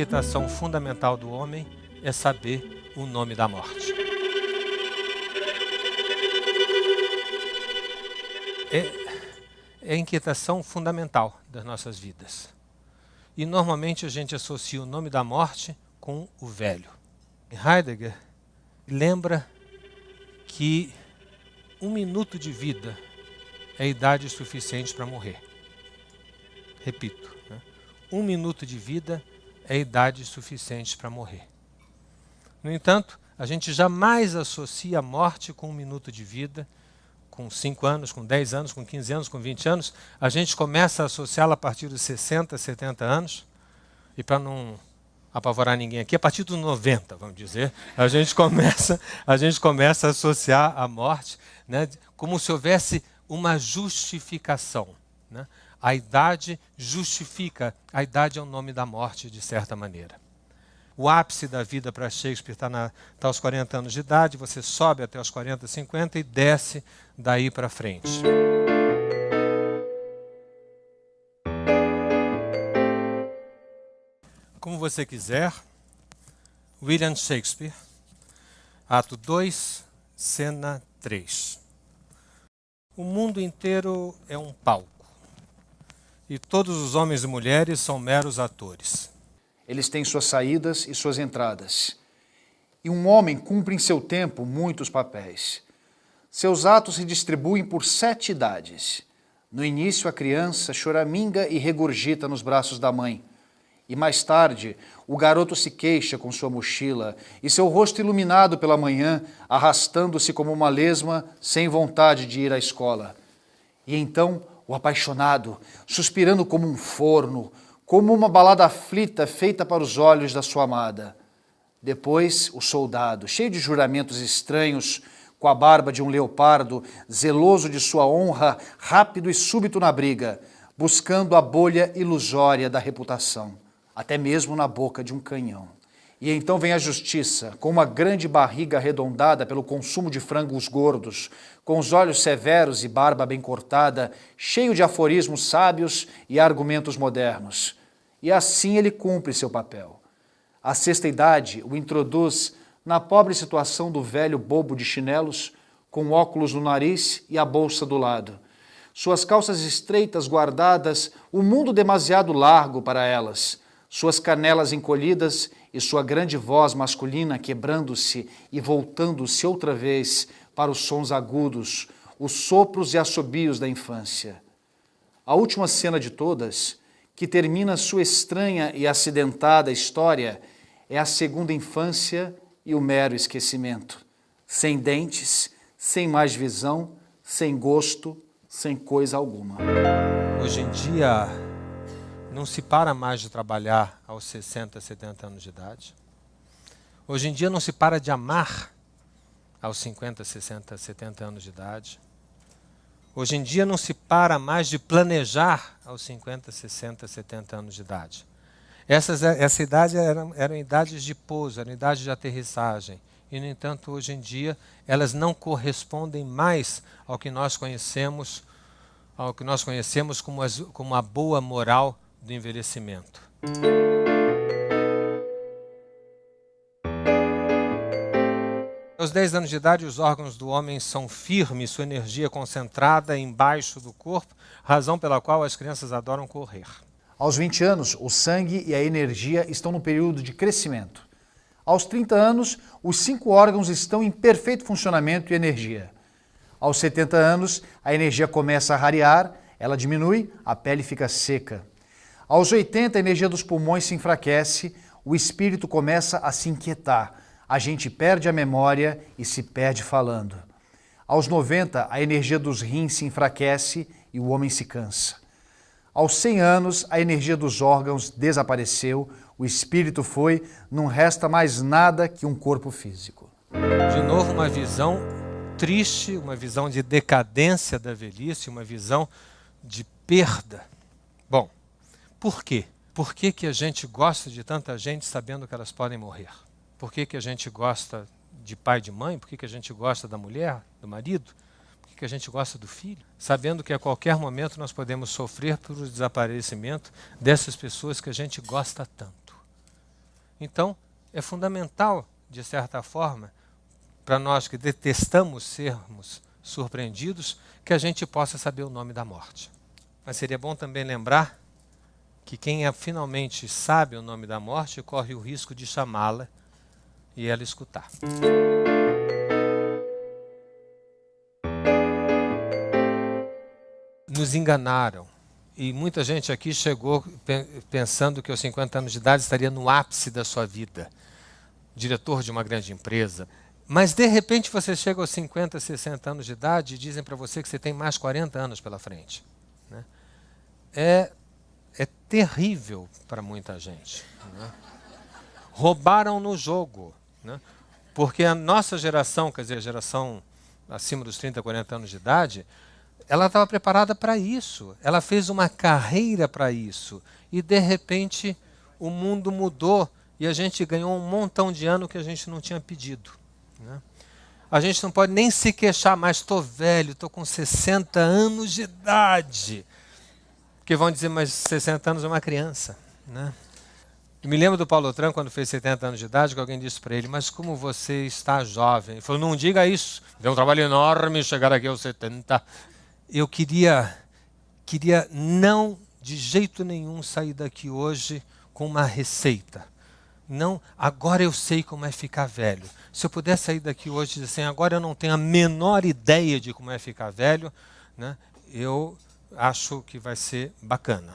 inquietação fundamental do homem é saber o nome da morte. É a inquietação fundamental das nossas vidas. E normalmente a gente associa o nome da morte com o velho. Heidegger lembra que 1 minuto de vida é idade suficiente para morrer. Repito, 1 minuto de vida é idade suficiente para morrer. No entanto, a gente jamais associa a morte com 1 minuto de vida, com 5 anos, com 10 anos, com 15 anos, com 20 anos. A gente começa a associá-la a partir dos 60, 70 anos, e para não apavorar ninguém aqui, a partir dos 90, vamos dizer, a gente começa a associar a morte, né, como se houvesse uma justificação, né? A idade justifica, a idade é o nome da morte, de certa maneira. O ápice da vida para Shakespeare está aos 40 anos de idade, você sobe até os 40, 50 e desce daí para frente. Como você quiser, William Shakespeare, ato 2, cena 3. O mundo inteiro é um palco, e todos os homens e mulheres são meros atores. Eles têm suas saídas e suas entradas. E um homem cumpre em seu tempo muitos papéis. Seus atos se distribuem por 7 idades. No início, a criança choraminga e regurgita nos braços da mãe. E mais tarde, o garoto se queixa com sua mochila e seu rosto iluminado pela manhã, arrastando-se como uma lesma, sem vontade de ir à escola. E então, o apaixonado, suspirando como um forno, como uma balada aflita feita para os olhos da sua amada. Depois, o soldado, cheio de juramentos estranhos, com a barba de um leopardo, zeloso de sua honra, rápido e súbito na briga, buscando a bolha ilusória da reputação, até mesmo na boca de um canhão. E então vem a justiça, com uma grande barriga arredondada pelo consumo de frangos gordos, com os olhos severos e barba bem cortada, cheio de aforismos sábios e argumentos modernos. E assim ele cumpre seu papel. A 6ª idade o introduz na pobre situação do velho bobo de chinelos, com óculos no nariz e a bolsa do lado. Suas calças estreitas guardadas, o mundo demasiado largo para elas, suas canelas encolhidas e sua grande voz masculina quebrando-se e voltando-se outra vez para os sons agudos, os sopros e assobios da infância. A última cena de todas, que termina sua estranha e acidentada história, é a 2ª infância e o mero esquecimento. Sem dentes, sem mais visão, sem gosto, sem coisa alguma. Hoje em dia, não se para mais de trabalhar aos 60, 70 anos de idade. Hoje em dia não se para de amar aos 50, 60, 70 anos de idade. Hoje em dia não se para mais de planejar aos 50, 60, 70 anos de idade. Essa idade eram idades de pouso, eram idades de aterrissagem. E, no entanto, hoje em dia, elas não correspondem mais ao que nós conhecemos como a boa moral do envelhecimento. Aos 10 anos de idade, os órgãos do homem são firmes, sua energia concentrada embaixo do corpo, razão pela qual as crianças adoram correr. Aos 20 anos, o sangue e a energia estão no período de crescimento. Aos 30 anos, os 5 órgãos estão em perfeito funcionamento e energia. Aos 70 anos, a energia começa a rarear, ela diminui, a pele fica seca. Aos 80, a energia dos pulmões se enfraquece, o espírito começa a se inquietar, a gente perde a memória e se perde falando. Aos 90, a energia dos rins se enfraquece e o homem se cansa. Aos 100 anos, a energia dos órgãos desapareceu, o espírito foi, não resta mais nada que um corpo físico. De novo, uma visão triste, uma visão de decadência da velhice, uma visão de perda. Bom, por quê? Por que que a gente gosta de tanta gente sabendo que elas podem morrer? Por que que a gente gosta de pai e de mãe? Por que que a gente gosta da mulher, do marido? Por que que a gente gosta do filho? Sabendo que a qualquer momento nós podemos sofrer por o desaparecimento dessas pessoas que a gente gosta tanto. Então, é fundamental, de certa forma, para nós que detestamos sermos surpreendidos, que a gente possa saber o nome da morte. Mas seria bom também lembrar que quem finalmente sabe o nome da morte corre o risco de chamá-la e ela escutar. Nos enganaram. E muita gente aqui chegou pensando que aos 50 anos de idade estaria no ápice da sua vida, diretor de uma grande empresa. Mas, de repente, você chega aos 50, 60 anos de idade e dizem para você que você tem mais 40 anos pela frente. Né? É terrível para muita gente. Né? Roubaram no jogo. Né? Porque a nossa geração, quer dizer, a geração acima dos 30, 40 anos de idade, ela estava preparada para isso. Ela fez uma carreira para isso. E, de repente, o mundo mudou e a gente ganhou um montão de ano que a gente não tinha pedido. Né? A gente não pode nem se queixar mais, estou velho, estou com 60 anos de idade. Porque vão dizer, mas 60 anos é uma criança. Né? Eu me lembro do Paulo Otran, quando fez 70 anos de idade, que alguém disse para ele, mas como você está jovem? Ele falou, não diga isso, deu um trabalho enorme chegar aqui aos 70. Eu queria não, de jeito nenhum, sair daqui hoje com uma receita. Não, agora eu sei como é ficar velho. Se eu puder sair daqui hoje e dizer assim, agora eu não tenho a menor ideia de como é ficar velho, né, eu acho que vai ser bacana.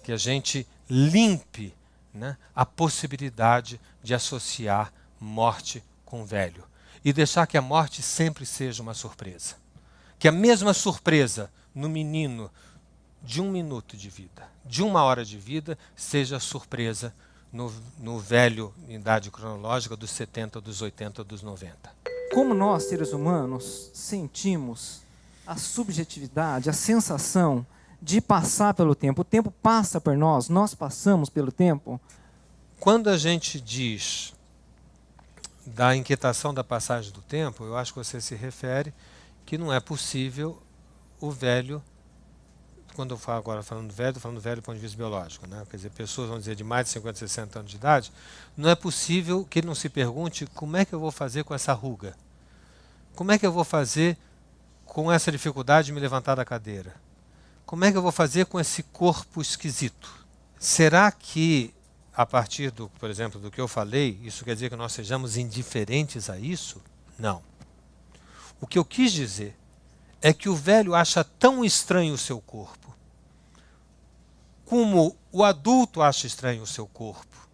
Que a gente limpe, né, a possibilidade de associar morte com velho. E deixar que a morte sempre seja uma surpresa. Que a mesma surpresa no menino de 1 minuto de vida, de 1 hora de vida, seja surpresa no velho em idade cronológica dos 70, dos 80, dos 90. Como nós, seres humanos, sentimos a subjetividade, a sensação de passar pelo tempo. O tempo passa por nós passamos pelo tempo. Quando a gente diz da inquietação da passagem do tempo, eu acho que você se refere que não é possível o velho, quando eu falo agora falando velho, estou falando velho do ponto de vista biológico, né? Quer dizer, pessoas, vão dizer, de mais de 50, 60 anos de idade, não é possível que ele não se pergunte como é que eu vou fazer com essa ruga? Como é que eu vou fazer com essa dificuldade de me levantar da cadeira? Como é que eu vou fazer com esse corpo esquisito? Será que, a partir, por exemplo, do que eu falei, isso quer dizer que nós sejamos indiferentes a isso? Não. O que eu quis dizer é que o velho acha tão estranho o seu corpo, como o adulto acha estranho o seu corpo,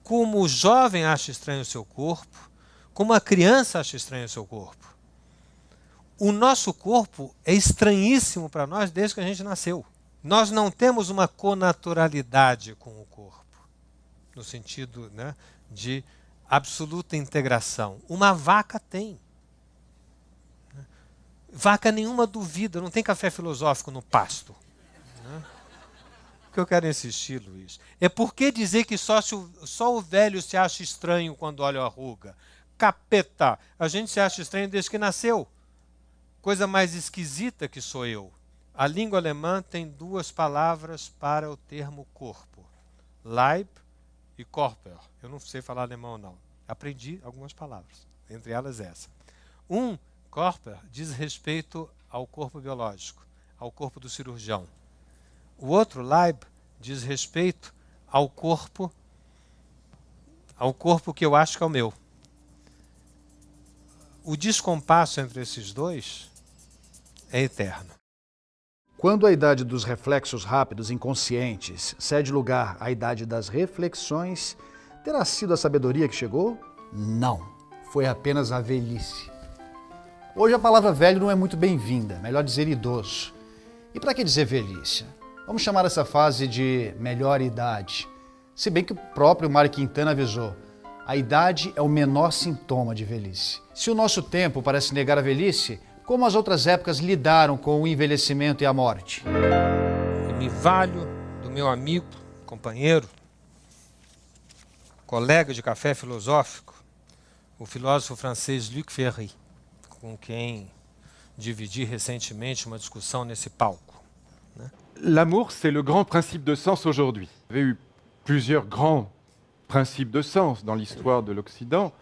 como o jovem acha estranho o seu corpo, como a criança acha estranho o seu corpo. O nosso corpo é estranhíssimo para nós desde que a gente nasceu. Nós não temos uma conaturalidade com o corpo, no sentido, né, de absoluta integração. Uma vaca tem. Vaca nenhuma duvida, não tem café filosófico no pasto. Né? O que eu quero insistir, Luiz, é por que dizer que só o velho se acha estranho quando olha a ruga? Capeta! A gente se acha estranho desde que nasceu. Coisa mais esquisita que sou eu. A língua alemã tem 2 palavras para o termo corpo. Leib e Körper. Eu não sei falar alemão, não. Aprendi algumas palavras, entre elas essa. Körper diz respeito ao corpo biológico, ao corpo do cirurgião. O outro, Leib, diz respeito ao corpo que eu acho que é o meu. O descompasso entre esses dois é eterno. Quando a idade dos reflexos rápidos inconscientes cede lugar à idade das reflexões, terá sido a sabedoria que chegou? Não, foi apenas a velhice. Hoje a palavra velho não é muito bem-vinda, melhor dizer idoso. E para que dizer velhice? Vamos chamar essa fase de melhor idade. Se bem que o próprio Mário Quintana avisou, a idade é o menor sintoma de velhice. Se o nosso tempo parece negar a velhice, como as outras épocas lidaram com o envelhecimento e a morte? Eu me valho do meu amigo, companheiro, colega de café filosófico, o filósofo francês Luc Ferry, com quem dividi recentemente uma discussão nesse palco. Né? L'amour, c'est le grand principe de sens aujourd'hui. Il y avait eu plusieurs grands principes de sens dans l'histoire de l'Occident.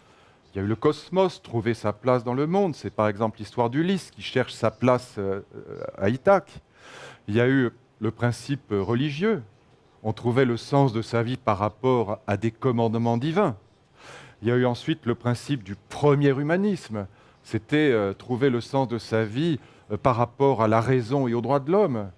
Il y a eu le cosmos, trouver sa place dans le monde. C'est par exemple l'histoire d'Ulysse qui cherche sa place à Ithaque. Il y a eu le principe religieux. On trouvait le sens de sa vie par rapport à des commandements divins. Il y a eu ensuite le principe du premier humanisme. C'était trouver le sens de sa vie par rapport à la raison et aux droits de l'homme.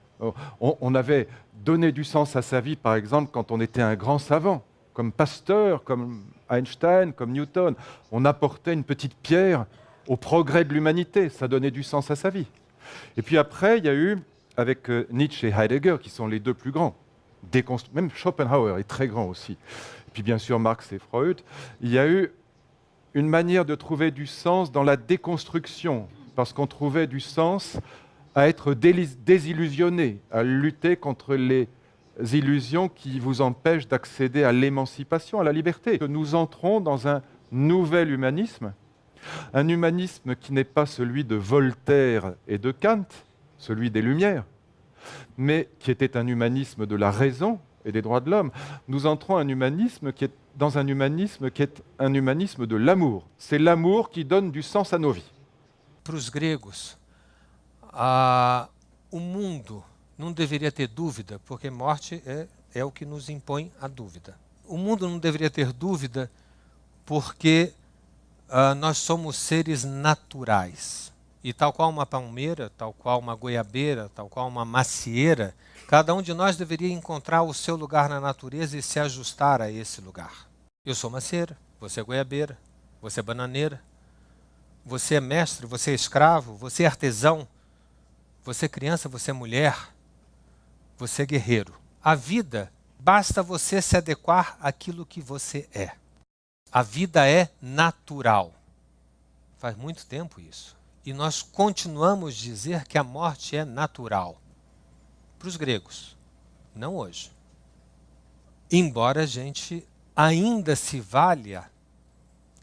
On avait donné du sens à sa vie, par exemple, quand on était un grand savant, comme Pasteur, comme Einstein, comme Newton. On apportait une petite pierre au progrès de l'humanité. Ça donnait du sens à sa vie. Et puis après, il y a eu, avec Nietzsche et Heidegger, qui sont les deux plus grands, même Schopenhauer est très grand aussi, et puis bien sûr Marx et Freud, il y a eu une manière de trouver du sens dans la déconstruction, parce qu'on trouvait du sens à être désillusionné, à lutter contre les illusions qui vous empêchent d'accéder à l'émancipation, à la liberté. Nous entrons dans un nouvel humanisme, un humanisme qui n'est pas celui de Voltaire et de Kant, celui des Lumières, mais qui était un humanisme de la raison et des droits de l'homme. Nous entrons dans un humanisme qui est un humanisme de l'amour. C'est l'amour qui donne du sens à nos vies. Para os gregos, o mundo não deveria ter dúvida, porque morte é o que nos impõe a dúvida. O mundo não deveria ter dúvida porque nós somos seres naturais. E tal qual uma palmeira, tal qual uma goiabeira, tal qual uma macieira, cada um de nós deveria encontrar o seu lugar na natureza e se ajustar a esse lugar. Eu sou macieira, você é goiabeira, você é bananeira, você é mestre, você é escravo, você é artesão, você é criança, você é mulher, você é guerreiro. A vida, basta você se adequar àquilo que você é. A vida é natural. Faz muito tempo isso. E nós continuamos a dizer que a morte é natural. Para os gregos, não hoje. Embora a gente ainda se valha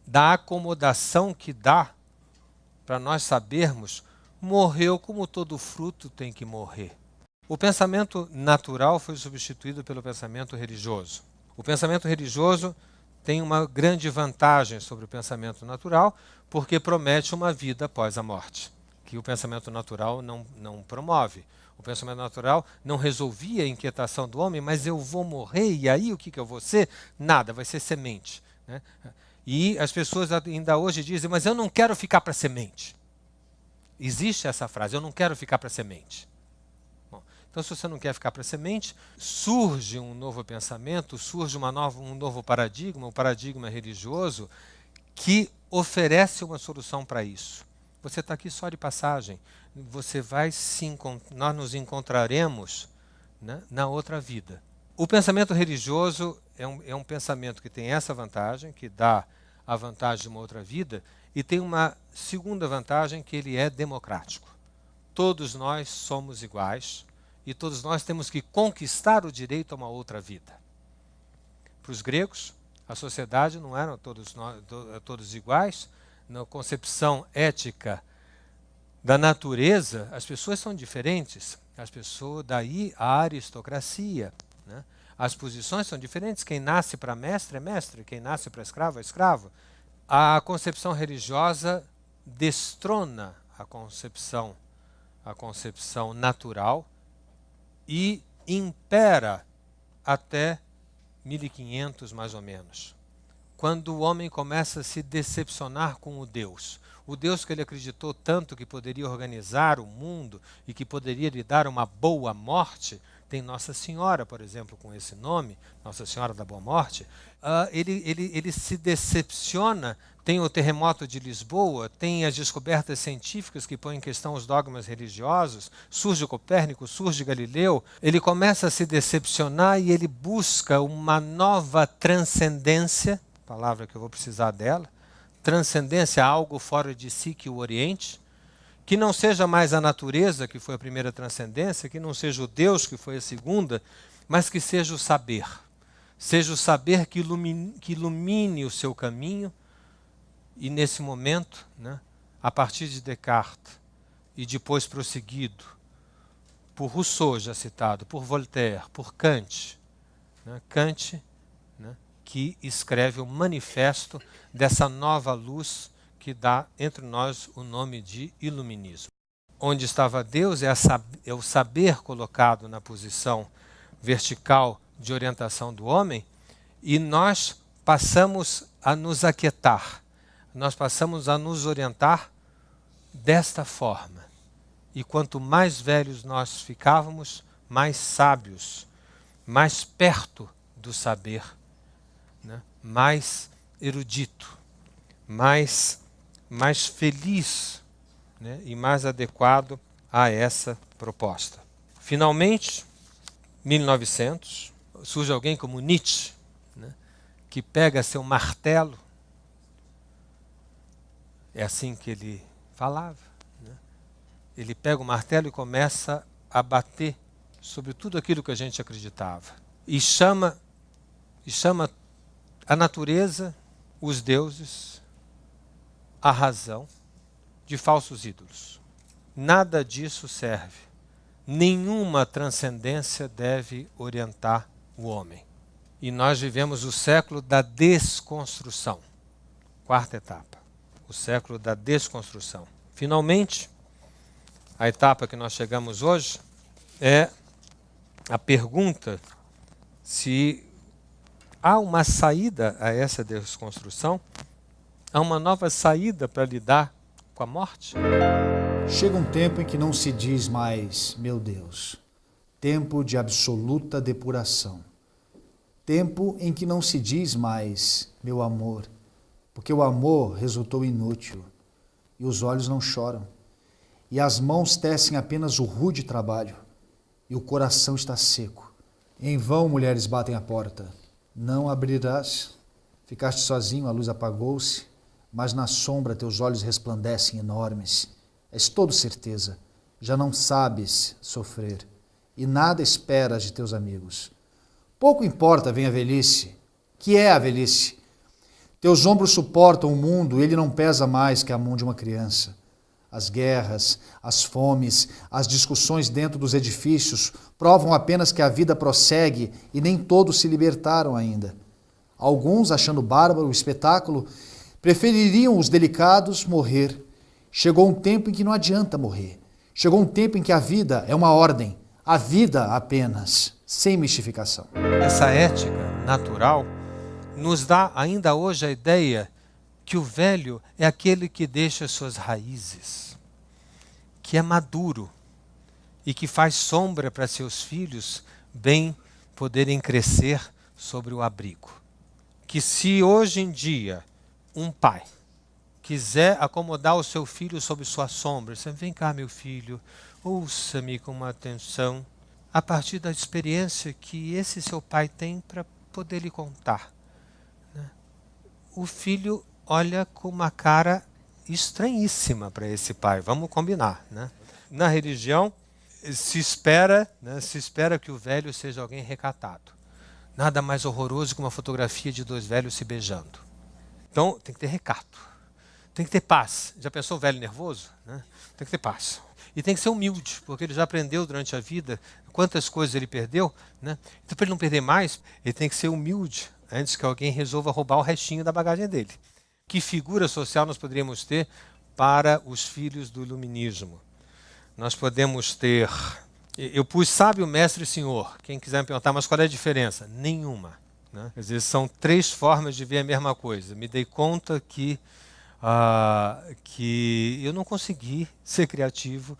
da acomodação que dá para nós sabermos, morreu como todo fruto tem que morrer. O pensamento natural foi substituído pelo pensamento religioso. O pensamento religioso tem uma grande vantagem sobre o pensamento natural, porque promete uma vida após a morte, que o pensamento natural não promove. O pensamento natural não resolvia a inquietação do homem, mas eu vou morrer, e aí o que eu vou ser? Nada, vai ser semente, né? E as pessoas ainda hoje dizem, mas eu não quero ficar para semente. Existe essa frase, eu não quero ficar para semente. Bom, então, se você não quer ficar para semente, surge um novo pensamento, surge um novo paradigma, um paradigma religioso, que oferece uma solução para isso. Você está aqui só de passagem. Nós nos encontraremos, né, na outra vida. O pensamento religioso é um pensamento que tem essa vantagem, que dá a vantagem de uma outra vida, e tem uma segunda vantagem, que ele é democrático. Todos nós somos iguais e todos nós temos que conquistar o direito a uma outra vida. Para os gregos, a sociedade não eram todos iguais. Na concepção ética da natureza, as pessoas são diferentes. Daí a aristocracia, né? As posições são diferentes. Quem nasce para mestre é mestre, quem nasce para escravo é escravo. A concepção religiosa destrona a concepção natural e impera até 1500 mais ou menos, quando o homem começa a se decepcionar com o Deus que ele acreditou tanto que poderia organizar o mundo e que poderia lhe dar uma boa morte. Tem Nossa Senhora, por exemplo, com esse nome, Nossa Senhora da Boa Morte. Ele se decepciona. Tem o terremoto de Lisboa, tem as descobertas científicas que põem em questão os dogmas religiosos, surge Copérnico, surge Galileu. Ele começa a se decepcionar e ele busca uma nova transcendência, palavra que eu vou precisar dela, transcendência, algo fora de si que o oriente, que não seja mais a natureza, que foi a primeira transcendência, que não seja o Deus, que foi a segunda, mas que seja o saber. Seja o saber que ilumine o seu caminho. E nesse momento, né, a partir de Descartes, e depois prosseguido por Rousseau, já citado, por Voltaire, por Kant. Né? Kant, né, que escreve o manifesto dessa nova luz que dá entre nós o nome de iluminismo. Onde estava Deus é o saber colocado na posição vertical de orientação do homem, e nós passamos a nos aquietar, nós passamos a nos orientar desta forma. E quanto mais velhos nós ficávamos, mais sábios, mais perto do saber, né? Mais erudito, mais feliz, né? E mais adequado a essa proposta. Finalmente, 1900, surge alguém como Nietzsche, né? Que pega seu martelo, é assim que ele falava, né? Ele pega o martelo e começa a bater sobre tudo aquilo que a gente acreditava. E chama a natureza, os deuses, a razão, de falsos ídolos. Nada disso serve. Nenhuma transcendência deve orientar o homem. E nós vivemos o século da desconstrução. Quarta etapa. O século da desconstrução. Finalmente, a etapa que nós chegamos hoje é a pergunta se há uma saída a essa desconstrução, há uma nova saída para lidar com a morte. Chega um tempo em que não se diz mais, meu Deus, tempo de absoluta depuração. Tempo em que não se diz mais, meu amor, porque o amor resultou inútil, e os olhos não choram, e as mãos tecem apenas o rude trabalho, e o coração está seco. Em vão mulheres batem a porta, não abrirás. Ficaste sozinho, a luz apagou-se, mas na sombra teus olhos resplandecem enormes. És todo certeza, já não sabes sofrer, e nada esperas de teus amigos. Pouco importa, vem a velhice. Que é a velhice? Teus ombros suportam o mundo, ele não pesa mais que a mão de uma criança. As guerras, as fomes, as discussões dentro dos edifícios provam apenas que a vida prossegue e nem todos se libertaram ainda. Alguns, achando bárbaro o espetáculo, prefeririam os delicados morrer. Chegou um tempo em que não adianta morrer. Chegou um tempo em que a vida é uma ordem, a vida apenas, sem mistificação. Essa ética natural nos dá ainda hoje a ideia que o velho é aquele que deixa suas raízes, que é maduro e que faz sombra para seus filhos bem poderem crescer sobre o abrigo. Que se hoje em dia um pai quiser acomodar o seu filho sob sua sombra, você vem cá, meu filho, ouça-me com uma atenção, a partir da experiência que esse seu pai tem para poder lhe contar, né? O filho olha com uma cara estranhíssima para esse pai, vamos combinar, né? Na religião se espera que o velho seja alguém recatado. Nada mais horroroso que uma fotografia de dois velhos se beijando. Então tem que ter recato, tem que ter paz. Já pensou o velho nervoso? Né? Tem que ter paz. E tem que ser humilde, porque ele já aprendeu durante a vida quantas coisas ele perdeu, né? Então, para ele não perder mais, ele tem que ser humilde antes que alguém resolva roubar o restinho da bagagem dele. Que figura social nós poderíamos ter para os filhos do iluminismo? Nós podemos ter... Eu pus sábio, mestre e senhor. Quem quiser me perguntar, mas qual é a diferença? Nenhuma, né? Às vezes são três formas de ver a mesma coisa. Me dei conta que eu não consegui ser criativo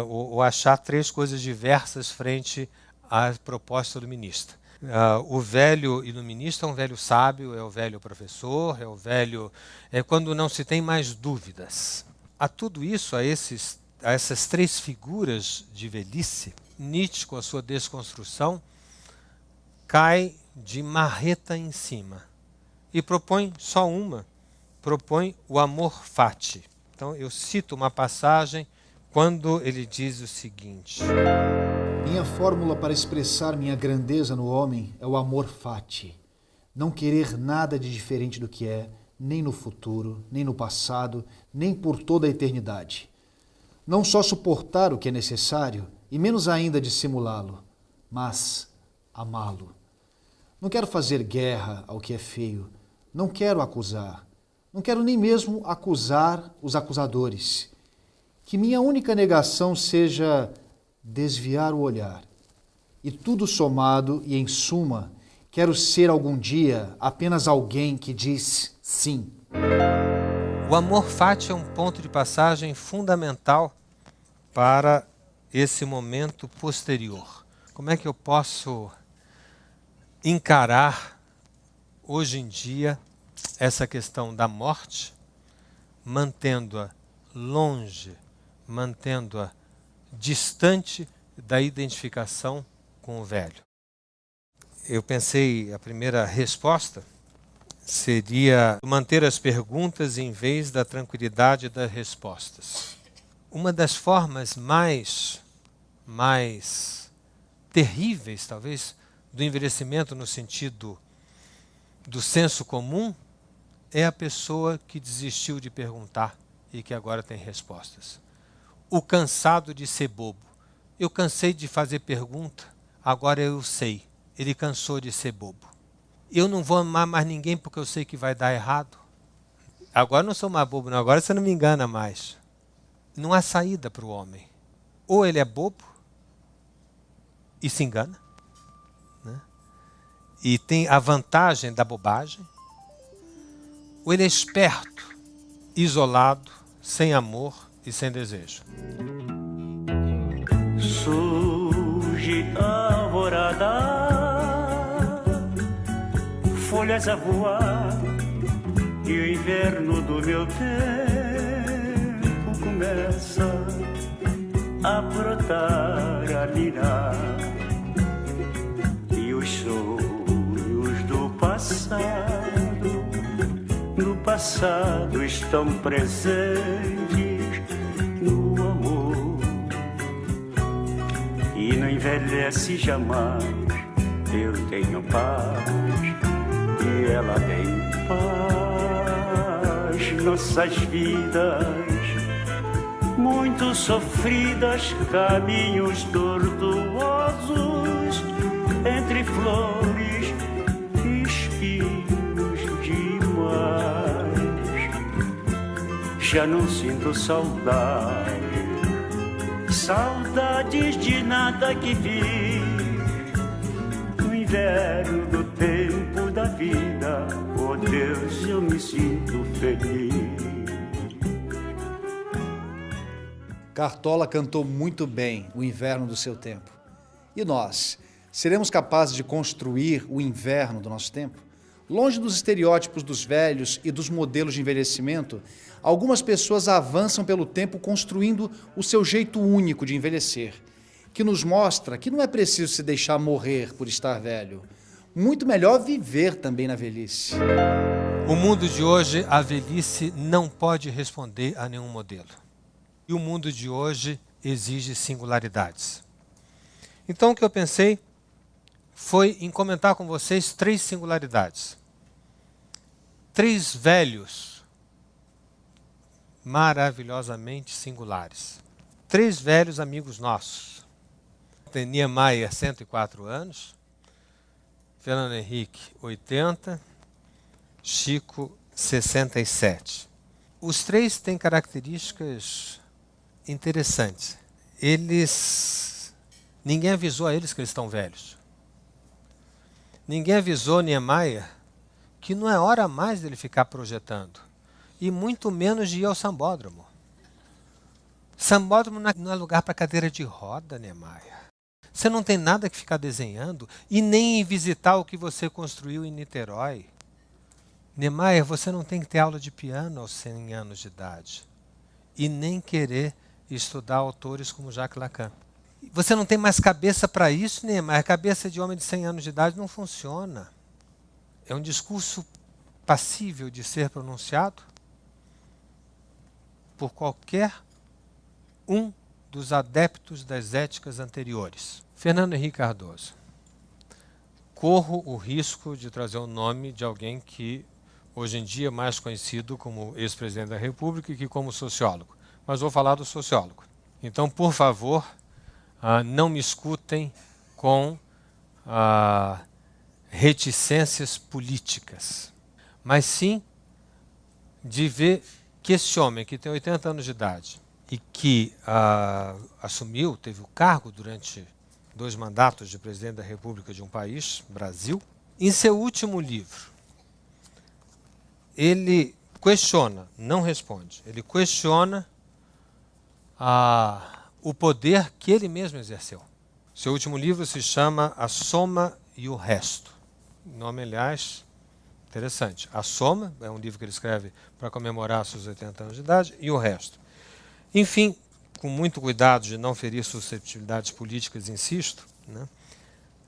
ou achar três coisas diversas frente à proposta iluminista. O velho iluminista é um velho sábio, é o velho professor, é o velho... É quando não se tem mais dúvidas. A tudo isso, a essas três figuras de velhice, Nietzsche, com a sua desconstrução, cai de marreta em cima e propõe só uma, propõe o amor fati. Então eu cito uma passagem quando ele diz o seguinte: minha fórmula para expressar minha grandeza no homem é o amor fati. Não querer nada de diferente do que é, nem no futuro, nem no passado, nem por toda a eternidade. Não só suportar o que é necessário, e menos ainda dissimulá-lo, mas amá-lo. Não quero fazer guerra ao que é feio, não quero acusar, não quero nem mesmo acusar os acusadores. Que minha única negação seja desviar o olhar. E tudo somado e, em suma, quero ser algum dia apenas alguém que diz sim. O amor fati é um ponto de passagem fundamental para esse momento posterior. Como é que eu posso encarar hoje em dia essa questão da morte, mantendo-a longe, mantendo-a distante da identificação com o velho? Eu pensei, a primeira resposta seria manter as perguntas em vez da tranquilidade das respostas. Uma das formas mais terríveis, talvez, do envelhecimento no sentido do senso comum é a pessoa que desistiu de perguntar e que agora tem respostas. O cansado de ser bobo. Eu cansei de fazer pergunta, agora eu sei. Ele cansou de ser bobo. Eu não vou amar mais ninguém porque eu sei que vai dar errado. Agora eu não sou mais bobo, não. Agora você não me engana mais. Não há saída para o homem. Ou ele é bobo e se engana, né? E tem a vantagem da bobagem, ou ele é esperto, isolado, sem amor e sem desejo. Surge a alvorada, folhas a voar, e o inverno do meu tempo começa a brotar, a mirar, e os sonhos do passado estão presentes no amor, e não envelhece jamais. Eu tenho paz e ela tem paz. Nossas vidas muito sofridas, caminhos tortuosos, entre flores e espinhos demais. Já não sinto saudades de nada que vi. No inverno do tempo da vida, oh Deus, eu me sinto feliz. Cartola cantou muito bem o inverno do seu tempo. E nós, seremos capazes de construir o inverno do nosso tempo? Longe dos estereótipos dos velhos e dos modelos de envelhecimento, algumas pessoas avançam pelo tempo construindo o seu jeito único de envelhecer, que nos mostra que não é preciso se deixar morrer por estar velho. Muito melhor viver também na velhice. O mundo de hoje, a velhice não pode responder a nenhum modelo. E o mundo de hoje exige singularidades. Então o que eu pensei foi em comentar com vocês 3 singularidades. 3 velhos maravilhosamente singulares. 3 velhos amigos nossos. Tem Niemeyer, 104 anos, Fernando Henrique, 80, Chico, 67. Os 3 têm características interessantes. Ninguém avisou a eles que eles estão velhos. Ninguém avisou Niemeyer que não é hora mais dele ficar projetando. E muito menos de ir ao sambódromo. Sambódromo não é lugar para cadeira de roda, Niemeyer. Você não tem nada que ficar desenhando e nem visitar o que você construiu em Niterói. Niemeyer, você não tem que ter aula de piano aos 100 anos de idade. E nem querer estudar autores como Jacques Lacan. Você não tem mais cabeça para isso, Niemeyer. A cabeça de homem de 100 anos de idade não funciona. É um discurso passível de ser pronunciado por qualquer um dos adeptos das éticas anteriores. Fernando Henrique Cardoso. Corro o risco de trazer o nome de alguém que hoje em dia é mais conhecido como ex-presidente da República que como sociólogo. Mas vou falar do sociólogo. Então, por favor, não me escutem com reticências políticas, mas sim de ver que esse homem que tem 80 anos de idade e que assumiu, teve o cargo durante 2 mandatos de presidente da República de um país, Brasil, em seu último livro, ele questiona, não responde, ele questiona o poder que ele mesmo exerceu. Seu último livro se chama A Soma e o Resto. Nome, aliás, interessante. A Soma, é um livro que ele escreve para comemorar seus 80 anos de idade, e o resto. Enfim, com muito cuidado de não ferir susceptibilidades políticas, insisto, né,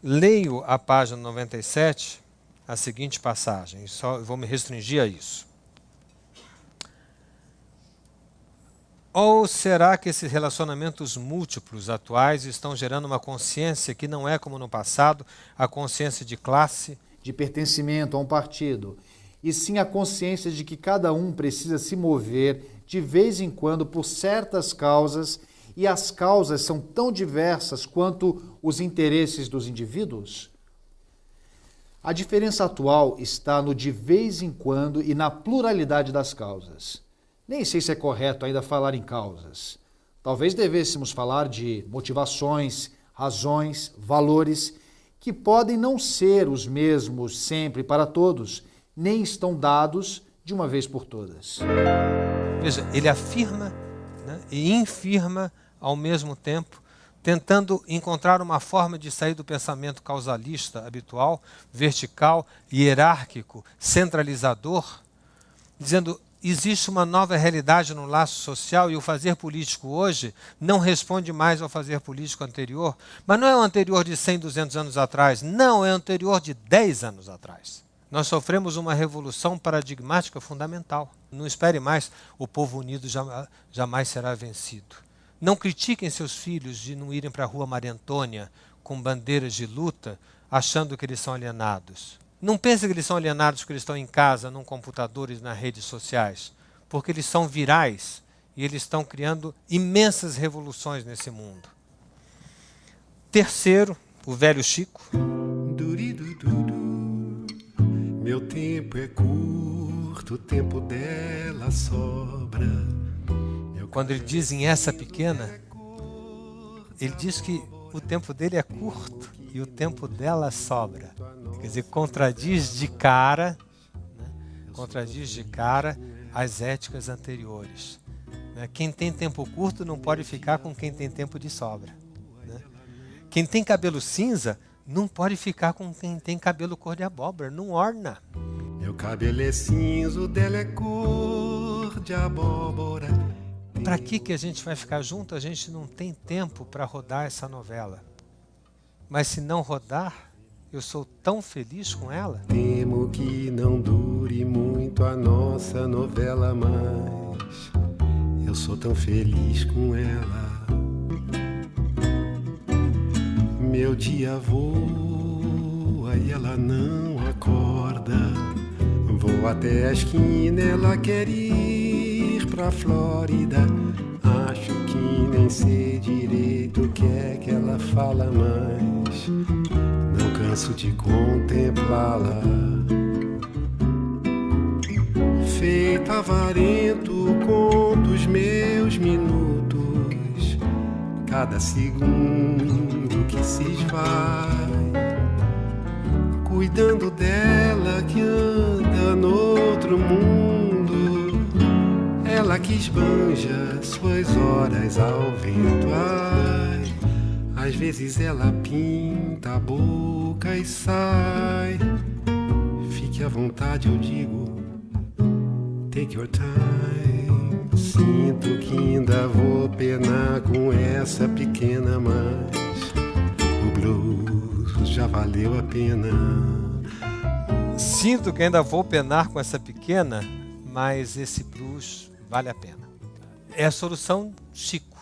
leio a página 97, a seguinte passagem, só vou me restringir a isso. Ou será que esses relacionamentos múltiplos atuais estão gerando uma consciência que não é como no passado, a consciência de classe, de pertencimento a um partido, e sim a consciência de que cada um precisa se mover de vez em quando por certas causas, e as causas são tão diversas quanto os interesses dos indivíduos? A diferença atual está no de vez em quando e na pluralidade das causas. Nem sei se é correto ainda falar em causas. Talvez devêssemos falar de motivações, razões, valores, que podem não ser os mesmos sempre para todos, nem estão dados de uma vez por todas. Veja, ele afirma, né, e infirma ao mesmo tempo, tentando encontrar uma forma de sair do pensamento causalista habitual, vertical, hierárquico, centralizador, dizendo: existe uma nova realidade no laço social e o fazer político hoje não responde mais ao fazer político anterior, mas não é o anterior de 100, 200 anos atrás, não, é o anterior de 10 anos atrás. Nós sofremos uma revolução paradigmática fundamental. Não espere mais, o povo unido jamais será vencido. Não critiquem seus filhos de não irem para a rua Maria Antônia com bandeiras de luta, achando que eles são alienados. Não pensem que eles são alienados porque eles estão em casa, num computador e nas redes sociais, porque eles são virais e eles estão criando imensas revoluções nesse mundo. Terceiro, o velho Chico. Meu tempo é curto, o tempo dela sobra. Quando ele diz em essa pequena, ele diz que o tempo dele é curto e o tempo dela sobra. Quer dizer, contradiz de cara as éticas anteriores. Quem tem tempo curto não pode ficar com quem tem tempo de sobra. Quem tem cabelo cinza não pode ficar com quem tem cabelo cor de abóbora, não orna. Meu cabelo é cinza, o dela é cor de abóbora. Para que a gente vai ficar junto? A gente não tem tempo para rodar essa novela. Mas se não rodar, eu sou tão feliz com ela. Temo que não dure muito a nossa novela, mas eu sou tão feliz com ela. Meu dia voa e ela não acorda. Vou até a esquina, ela quer ir pra Flórida. Acho que nem sei direito o que é que ela fala, mas não canso de contemplá-la. Feito avarento, conto os meus minutos, cada segundo que se esvai, cuidando dela que anda noutro mundo, ela que esbanja suas horas ao vento. Ai, às vezes ela pinta a boca e sai. Fique à vontade, eu digo, take your time. Sinto que ainda vou penar com essa pequena, mas o blues já valeu a pena. Sinto que ainda vou penar com essa pequena, mas esse blues vale a pena. É a solução Chico.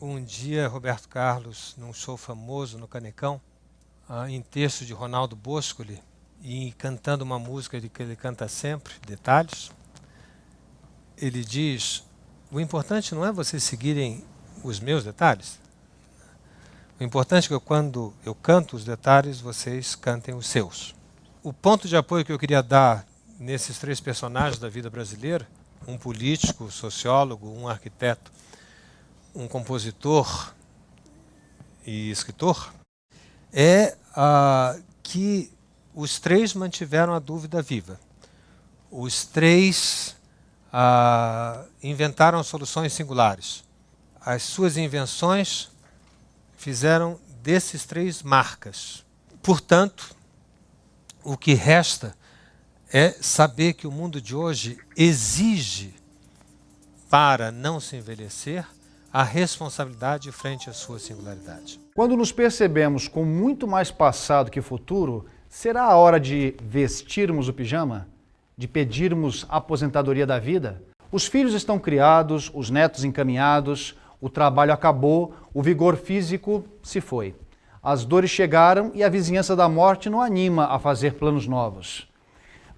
Um dia, Roberto Carlos, num show famoso no Canecão, em texto de Ronaldo Boscoli, e cantando uma música que ele canta sempre, Detalhes, ele diz: o importante não é vocês seguirem os meus detalhes, O importante é que quando eu canto os detalhes, vocês cantem os seus. O ponto de apoio que eu queria dar nesses três personagens da vida brasileira, um político, sociólogo, um arquiteto, um compositor e escritor, é que os três mantiveram a dúvida viva. Os três inventaram soluções singulares. As suas invenções fizeram desses três marcas. Portanto, o que resta é saber que o mundo de hoje exige, para não se envelhecer, a responsabilidade frente à sua singularidade. Quando nos percebemos com muito mais passado que futuro, será a hora de vestirmos o pijama? De pedirmos a aposentadoria da vida? Os filhos estão criados, os netos encaminhados, o trabalho acabou, o vigor físico se foi. As dores chegaram e a vizinhança da morte não anima a fazer planos novos.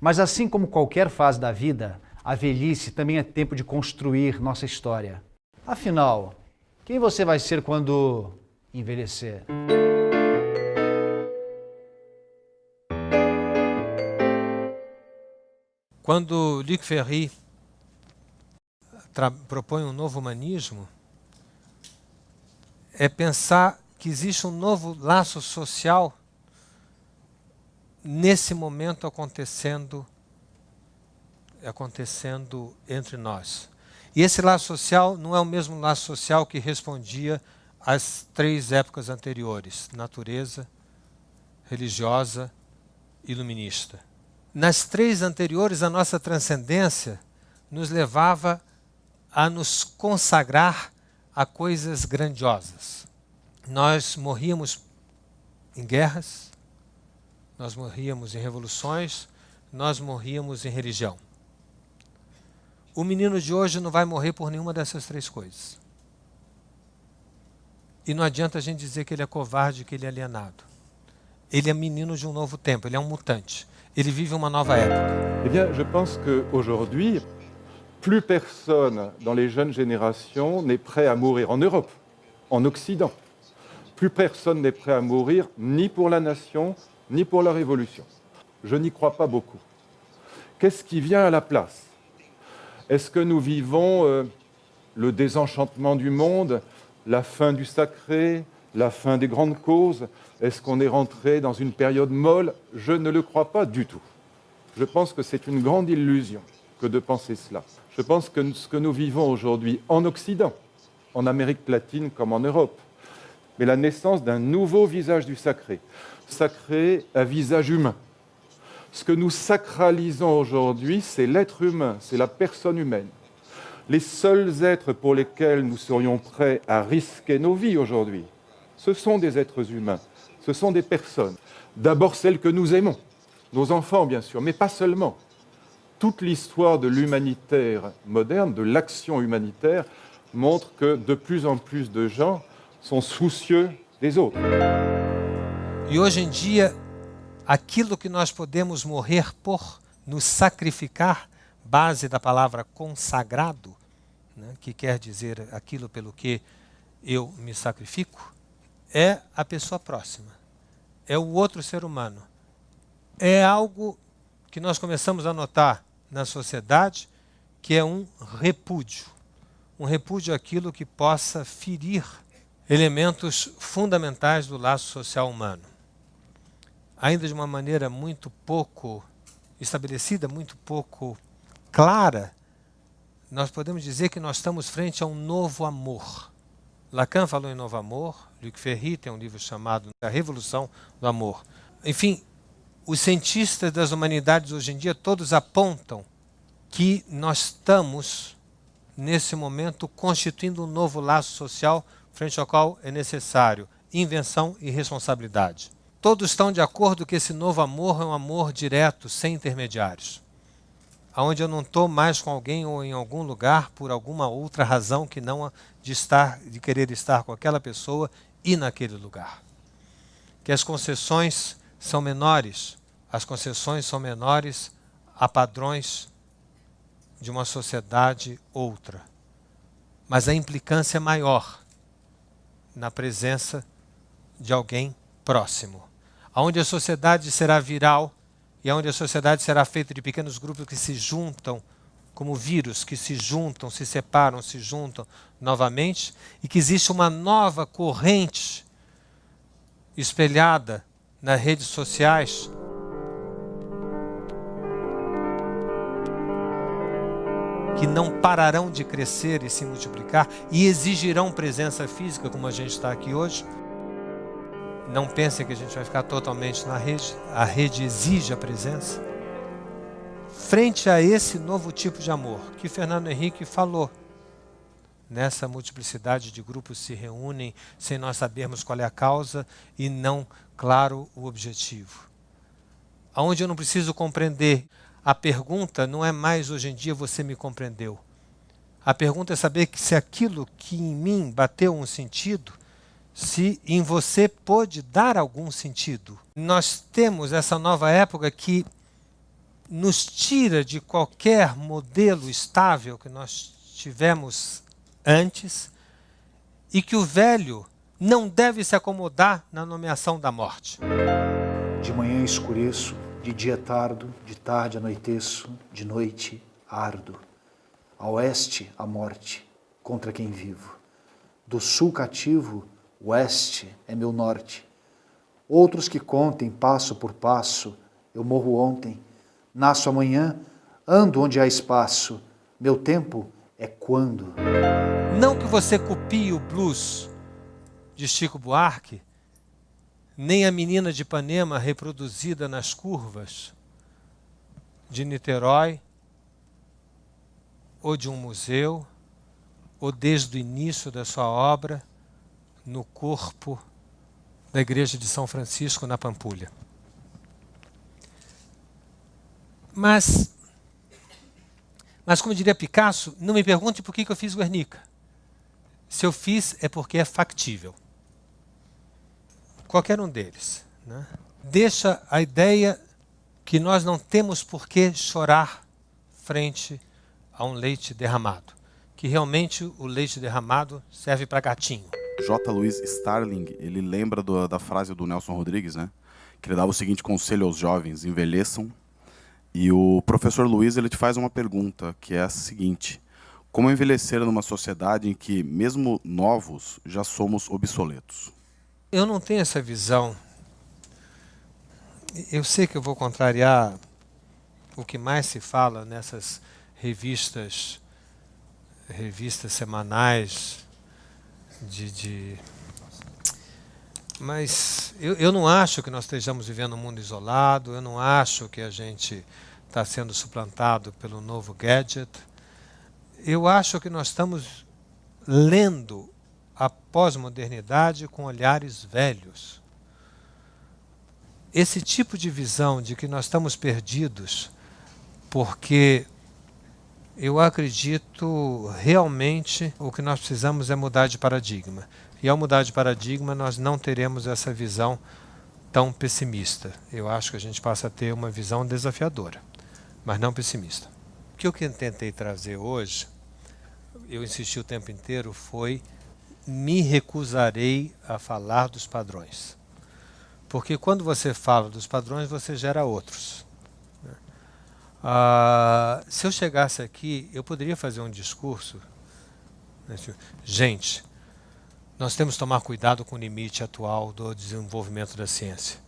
Mas assim como qualquer fase da vida, a velhice também é tempo de construir nossa história. Afinal, quem você vai ser quando envelhecer? Quando Luc Ferry propõe um novo humanismo, é pensar que existe um novo laço social nesse momento acontecendo entre nós. E esse laço social não é o mesmo laço social que respondia às três épocas anteriores: natureza, religiosa e iluminista. Nas três anteriores, a nossa transcendência nos levava a nos consagrar a coisas grandiosas. Nós morríamos em guerras, nós morríamos em revoluções, nós morríamos em religião. O menino de hoje não vai morrer por nenhuma dessas três coisas. E não adianta a gente dizer que ele é covarde, que ele é alienado. Ele é menino de um novo tempo, ele é um mutante. Ele vive uma nova época. Eh bien, je pense qu'aujourd'hui, plus personne dans les jeunes générations n'est prêt à mourir en Europe, en Occident. Plus personne n'est prêt à mourir ni pour la nation, ni pour la révolution. Je n'y crois pas beaucoup. Qu'est-ce qui vient à la place? Est-ce que nous vivons le désenchantement du monde, la fin du sacré, la fin des grandes causes? Est-ce qu'on est rentré dans une période molle? Je ne le crois pas du tout. Je pense que c'est une grande illusion que de penser cela. Je pense que ce que nous vivons aujourd'hui en Occident, en Amérique latine comme en Europe, mais la naissance d'un nouveau visage du sacré. Sacré à visage humain. Ce que nous sacralisons aujourd'hui, c'est l'être humain, c'est la personne humaine. Les seuls êtres pour lesquels nous serions prêts à risquer nos vies aujourd'hui, ce sont des êtres humains, ce sont des personnes. D'abord celles que nous aimons, nos enfants bien sûr, mais pas seulement. Toute l'histoire de l'humanitaire moderne, de l'action humanitaire, montre que de plus en plus de gens sont soucieux des autres. E hoje em dia, aquilo que nós podemos morrer por nos sacrificar, base da palavra consagrado, né, que quer dizer aquilo pelo que eu me sacrifico, é a pessoa próxima, é o outro ser humano. É algo que nós começamos a notar na sociedade, que é um repúdio àquilo que possa ferir elementos fundamentais do laço social humano. Ainda de uma maneira muito pouco estabelecida, muito pouco clara, nós podemos dizer que nós estamos frente a um novo amor. Lacan falou em novo amor, Luc Ferry tem um livro chamado A Revolução do Amor. Enfim, os cientistas das humanidades hoje em dia todos apontam que nós estamos, nesse momento, constituindo um novo laço social frente ao qual é necessário invenção e responsabilidade. Todos estão de acordo que esse novo amor é um amor direto, sem intermediários. Onde eu não estou mais com alguém ou em algum lugar por alguma outra razão que não a de querer estar com aquela pessoa e naquele lugar. Que as concessões são menores, a padrões de uma sociedade outra. Mas a implicância é maior na presença de alguém próximo. Onde a sociedade será viral e onde a sociedade será feita de pequenos grupos que se juntam como vírus, que se juntam, se separam, se juntam novamente, e que existe uma nova corrente espelhada nas redes sociais que não pararão de crescer e se multiplicar e exigirão presença física, como a gente está aqui hoje. Não pensem que a gente vai ficar totalmente na rede. A rede exige a presença. Frente a esse novo tipo de amor que Fernando Henrique falou, nessa multiplicidade de grupos se reúnem sem nós sabermos qual é a causa e não, claro, o objetivo. Aonde eu não preciso compreender. A pergunta não é mais hoje em dia você me compreendeu. A pergunta é saber que se aquilo que em mim bateu um sentido, se em você pôde dar algum sentido. Nós temos essa nova época que nos tira de qualquer modelo estável que nós tivemos antes e que o velho não deve se acomodar na nomeação da morte. De manhã escureço, de dia tardo, de tarde anoiteço, de noite ardo. A oeste, a morte, contra quem vivo. Do sul cativo, o oeste é meu norte. Outros que contem passo por passo, eu morro ontem, nasço amanhã, ando onde há espaço, meu tempo é quando. Não que você copie o blues de Chico Buarque, nem a menina de Ipanema reproduzida nas curvas de Niterói, ou de um museu, ou desde o início da sua obra, no corpo da igreja de São Francisco, na Pampulha. Mas como diria Picasso, não me pergunte por que eu fiz Guernica. Se eu fiz, é porque é factível. Qualquer um deles, né? Deixa a ideia que nós não temos por que chorar frente a um leite derramado. Que realmente o leite derramado serve para gatinho. J. Louis Starling, ele lembra da frase do Nelson Rodrigues, né? Que ele dava o seguinte conselho aos jovens: envelheçam. E o professor Luiz, ele te faz uma pergunta, que é a seguinte: como envelhecer numa sociedade em que, mesmo novos, já somos obsoletos? Eu não tenho essa visão. Eu sei que eu vou contrariar o que mais se fala nessas revistas semanais mas eu não acho que nós estejamos vivendo um mundo isolado, eu não acho que a gente está sendo suplantado pelo novo gadget. Eu acho que nós estamos lendo a pós-modernidade com olhares velhos. Esse tipo de visão de que nós estamos perdidos, porque eu acredito realmente o que nós precisamos é mudar de paradigma. E ao mudar de paradigma, nós não teremos essa visão tão pessimista. Eu acho que a gente passa a ter uma visão desafiadora, mas não pessimista. O que eu tentei trazer hoje, eu insisti o tempo inteiro, foi: me recusarei a falar dos padrões. Porque quando você fala dos padrões, você gera outros. Se eu chegasse aqui, eu poderia fazer um discurso. Gente, nós temos que tomar cuidado com o limite atual do desenvolvimento da ciência.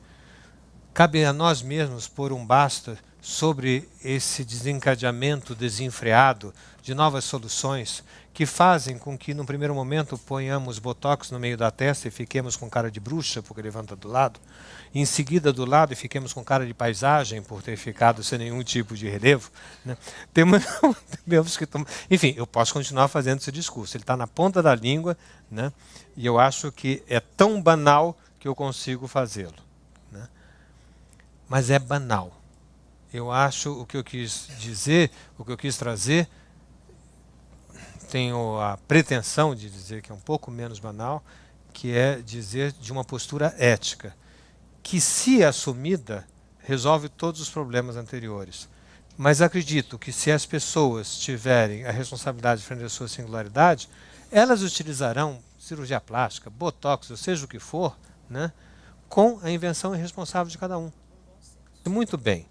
Cabe a nós mesmos pôr um basta sobre esse desencadeamento desenfreado de novas soluções que fazem com que, no primeiro momento, ponhamos botox no meio da testa e fiquemos com cara de bruxa, porque levanta do lado. Em seguida, do lado, e fiquemos com cara de paisagem, por ter ficado sem nenhum tipo de relevo. Né? Temos que tomar... Enfim, eu posso continuar fazendo esse discurso. Ele está na ponta da língua, né? E eu acho que é tão banal que eu consigo fazê-lo. Né? Mas é banal. Eu acho o que eu quis dizer, o que eu quis trazer, tenho a pretensão de dizer que é um pouco menos banal, que é dizer de uma postura ética, que, se assumida, resolve todos os problemas anteriores. Mas acredito que, se as pessoas tiverem a responsabilidade frente à sua singularidade, elas utilizarão cirurgia plástica, botox, ou seja o que for, né, com a invenção irresponsável de cada um. Muito bem.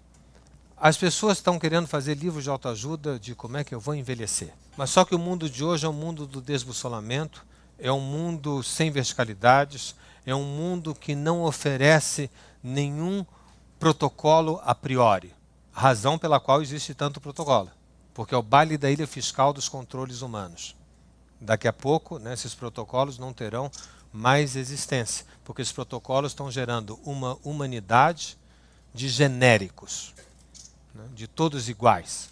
As pessoas estão querendo fazer livros de autoajuda de como é que eu vou envelhecer. Mas só que o mundo de hoje é um mundo do desbussolamento, é um mundo sem verticalidades, é um mundo que não oferece nenhum protocolo a priori. Razão pela qual existe tanto protocolo. Porque é o baile da ilha fiscal dos controles humanos. Daqui a pouco, né, esses protocolos não terão mais existência, porque esses protocolos estão gerando uma humanidade de genéricos, né, de todos iguais.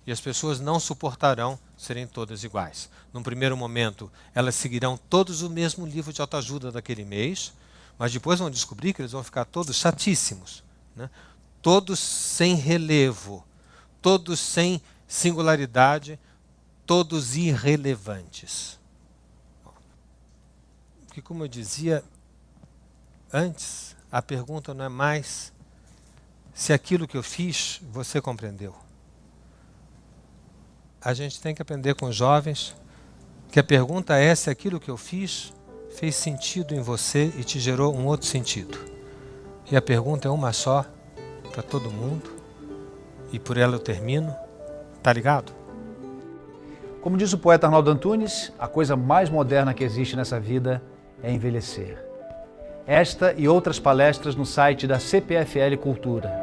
E as pessoas não suportarão serem todas iguais. Num primeiro momento, elas seguirão todos o mesmo livro de autoajuda daquele mês, mas depois vão descobrir que eles vão ficar todos chatíssimos, né? Todos sem relevo, todos sem singularidade, todos irrelevantes. Porque, como eu dizia antes, a pergunta não é mais se aquilo que eu fiz você compreendeu. A gente tem que aprender com os jovens que a pergunta é se aquilo que eu fiz fez sentido em você e te gerou um outro sentido. E a pergunta é uma só para todo mundo, e por ela eu termino. Tá ligado? Como diz o poeta Arnaldo Antunes, a coisa mais moderna que existe nessa vida é envelhecer. Esta e outras palestras no site da CPFL Cultura.